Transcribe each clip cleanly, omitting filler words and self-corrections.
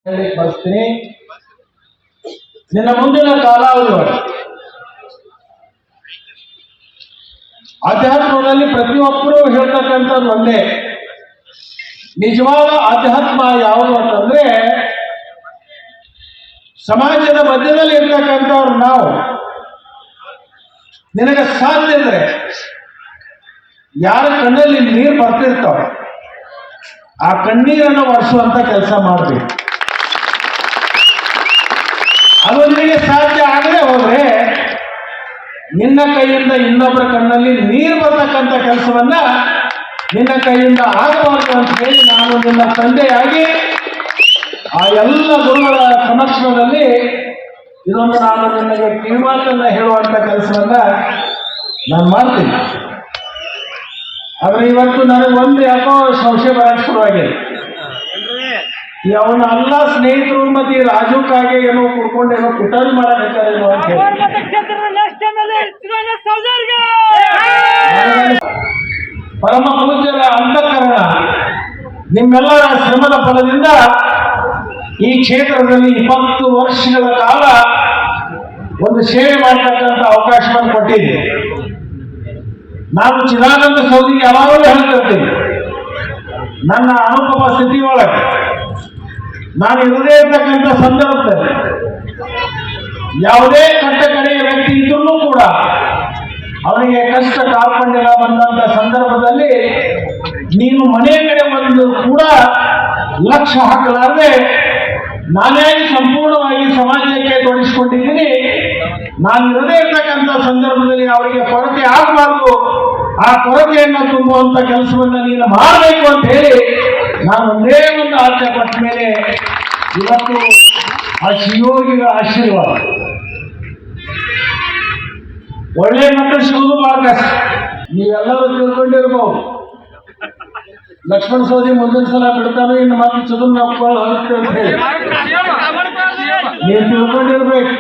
ಬರ್ತೀನಿ. ನಿನ್ನ ಮುಂದಿನ ಕಾಲಾವಧಿ ಅಧ್ಯಾತ್ಮದಲ್ಲಿ ಪ್ರತಿಯೊಬ್ಬರು ಹೇಳ್ತಕ್ಕಂಥದ್ದು ಒಂದೇ, ನಿಜವಾದ ಅಧ್ಯಾತ್ಮ ಯಾವುದು ಅಂತಂದ್ರೆ ಸಮಾಜದ ಮಧ್ಯದಲ್ಲಿ ಇರ್ತಕ್ಕಂಥವ್ರು ನಾವು. ನಿನಗೆ ಸಾಧ್ಯ ಇದ್ರೆ ಯಾರ ಕಣ್ಣಲ್ಲಿ ನೀರು ಬರ್ತಿರ್ತಾವ ಆ ಕಣ್ಣೀರನ್ನು ಒರೆಸುವಂತ ಕೆಲಸ ಮಾಡಬೇಕು. ಅದು ನಿನಗೆ ಸಾಧ್ಯ ಆಗದೆ ಹೋದ್ರೆ ನಿನ್ನ ಕೈಯಿಂದ ಇನ್ನೊಬ್ಬರ ಕಣ್ಣಲ್ಲಿ ನೀರು ಬರ್ತಕ್ಕಂಥ ಕೆಲಸವನ್ನ ನಿನ್ನ ಕೈಯಿಂದ ಆಗಬಾರದು ಅಂತ ಹೇಳಿ ನಾನು ನಿನ್ನ ತಂದೆಯಾಗಿ ಆ ಎಲ್ಲ ಗುರುಗಳ ಸಮಕ್ಷಮದಲ್ಲಿ ಇದೊಂದು ನಾನು ನಿನಗೆ ಕಿವಿಮಾತನ್ನ ಹೇಳುವಂತ ಕೆಲಸವನ್ನ ನಾನು ಮಾಡ್ತೀನಿ. ಆದ್ರೆ ಇವತ್ತು ನನಗೊಂದು ಯಾಕೋ ಸಂಶಯ ಬರಕ್ಕೆ ಶುರುವಾಗಿದೆ. ಅವನ ಎಲ್ಲ ಸ್ನೇಹಿತರು ಮತ್ತೆ ರಾಜುಕಾಗೆ ಏನೋ ಕುಡ್ಕೊಂಡೇನೋ ಕುಟಾರಿ ಮಾಡಬೇಕಾರೇನೋ ಅಂತ ಹೇಳಿ ಪರಮ ಪೂಜ್ಯರ ಅಂತಃಕರಣ ನಿಮ್ಮೆಲ್ಲರ ಶ್ರಮದ ಫಲದಿಂದ ಈ ಕ್ಷೇತ್ರದಲ್ಲಿ 20 ವರ್ಷಗಳ ಕಾಲ ಒಂದು ಸೇವೆ ಮಾಡತಕ್ಕಂಥ ಅವಕಾಶವನ್ನು ಕೊಟ್ಟಿದೆ. ನಾನು ಚಿದಾನಂದ ಸೌದಿಗೆ ಯಾವಾಗಲೂ ಹೇಳ್ತಿರ್ತೀನಿ, ನನ್ನ ಅನುಪಮ ಸ್ಥಿತಿ ಒಳಗೆ ನಾನು ಇರದೇ ಇರ್ತಕ್ಕಂಥ ಸಂದರ್ಭದಲ್ಲಿ ಯಾವುದೇ ಕಟ್ಟ ಕಡೆಯ ವ್ಯಕ್ತಿ ಇದ್ರೂ ಕೂಡ ಅವನಿಗೆ ಕಷ್ಟ ಕಾರ್ಪಣ್ಯ ಬಂದಂತ ಸಂದರ್ಭದಲ್ಲಿ ನೀನು ಮನೆ ಕಡೆ ಒಂದು ಕೂಡ ಲಕ್ಷ್ಯ ಹಾಕಲಾರದೆ ನಾನೇ ಸಂಪೂರ್ಣವಾಗಿ ಸಮಾಜಕ್ಕೆ ತೊಡಗಿಸಿಕೊಂಡಿದ್ದೀನಿ. ನಾನು ಇರದೇ ಇರ್ತಕ್ಕಂಥ ಸಂದರ್ಭದಲ್ಲಿ ಅವರಿಗೆ ಕೊರತೆ ಆಗಬಾರ್ದು, ಆ ಕೊರತೆಯನ್ನು ತುಂಬುವಂತ ಕೆಲಸವನ್ನ ನೀನು ಮಾಡಬೇಕು ಅಂತ ಹೇಳಿ ನಾನು ಒಂದೇ ಒಂದು ಆಸೆ ಪಟ್ಟ ಮೇಲೆ ಇವತ್ತು ಆ ಶಿವಯೋಗಿಗಳ ಆಶೀರ್ವಾದ. ಒಳ್ಳೆ ಮಕ್ಕಳು ಸಿಗುವುದು ಬಹಳ ಕಷ್ಟ. ನೀವೆಲ್ಲರೂ ತಿಳ್ಕೊಂಡಿರ್ಬೋದು, ಲಕ್ಷ್ಮಣ ಸೌದಿ ಮುಂದಿನ ಸಲ ಬಿಡ್ತಾನೆ, ಇನ್ನು ಮತ್ತೆ ಚದುರು ನಪ್ಕೊಳ್ಳ ಹೋಗುತ್ತೆ ಅಂತ ಹೇಳಿ ನೀವು ತಿಳ್ಕೊಂಡಿರ್ಬೇಕು.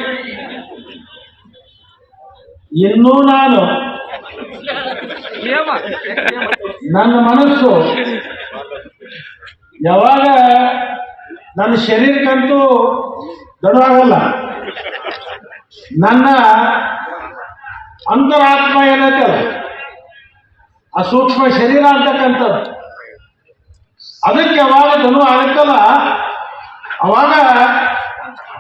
ಇನ್ನೂ ನಾನು ನನ್ನ ಮನಸ್ಸು ಯಾವಾಗ ನನ್ನ ಶರೀರಕ್ಕಂತೂ ದೊಡ್ಡವಾಗಲ್ಲ, ನನ್ನ ಅಂತರಾತ್ಮ ಏನೈತಲ್ಲ ಆ ಸೂಕ್ಷ್ಮ ಶರೀರ ಅಂತಕ್ಕಂಥದ್ದು ಅದಕ್ಕೆ ಯಾವಾಗ ಧನು ಆಗತ್ತಲ್ಲ ಅವಾಗ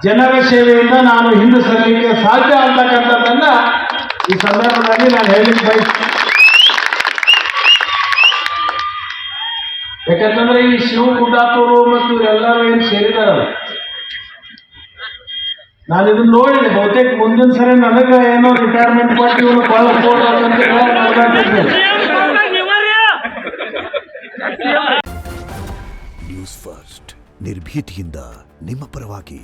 ಜನರ ಸೇವೆಯಿಂದ ನಾನು ಹಿಂದೆ ಸರಲಿಕ್ಕೆ ಸಾಧ್ಯ ಅಂತಕ್ಕಂಥದ್ದನ್ನ ಈ ಸಂದರ್ಭದಲ್ಲಿ ನಾನು ಹೇಳಲಿಕ್ಕೆ ಬಯಸ್ತೀನಿ. ಯಾಕಂತಂದ್ರೆ ಈ ಶಿವ ಕುಂದಾಪುರು ಮತ್ತು ಇವರೆಲ್ಲರೂ ಏನು ಸೇರಿದಾರಲ್ಲ, ನಾನು ಇದನ್ನ ನೋಡಿದೆ. ಬಹುತೇಕ ಮುಂದಿನ ಸರಿ ನನಗೆ ಏನೋ ರಿಟೈರ್ಮೆಂಟ್ ಕೊಟ್ಟು ಇವನು ನ್ಯೂಸ್ ಫಸ್ಟ್ ನಿರ್ಭೀತಿಯಿಂದ ನಿಮ್ಮ ಪರವಾಗಿ.